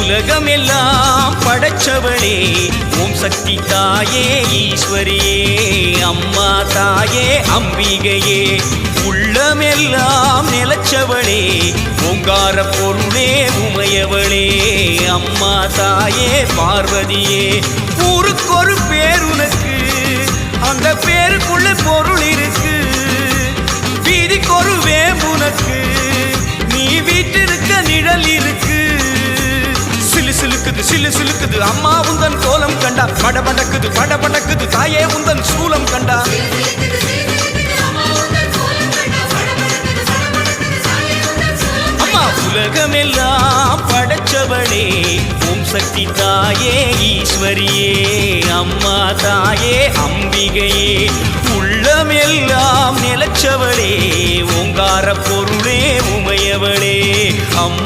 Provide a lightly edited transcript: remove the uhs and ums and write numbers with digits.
உலகமெல்லாம் படைச்சவளே ஓம் சக்தி தாயே ஈஸ்வரியே அம்மா தாயே அம்பிகையே உள்ளமெல்லாம் நிலச்சவளே ஓங்கார பொருளே உமையவளே அம்மா தாயே பார்வதியே ஊருக்கொரு பேர் உனக்கு அந்த பேருக்குள்ள பொருள் இருக்கு வீதிக்கொரு வேம்புனக்கு நீ வீட்டிருக்க நிழல் இருக்கு சிலு சிலுக்குது சிலு சிலுக்குது அம்மா உந்தன் கோலம் கண்டா படபடக்குது படபடக்குது தாயே உந்தன் சூலம் கண்டா அம்மா உலகமெல்லாம் படைச்சவளே ஓம் சக்தி தாயே ஈஸ்வரியே அம்மா தாயே அம்பிகையே உள்ளமெல்லாம் நிலச்சவளே ஓங்கார பொருளே உமையவளே அம்மா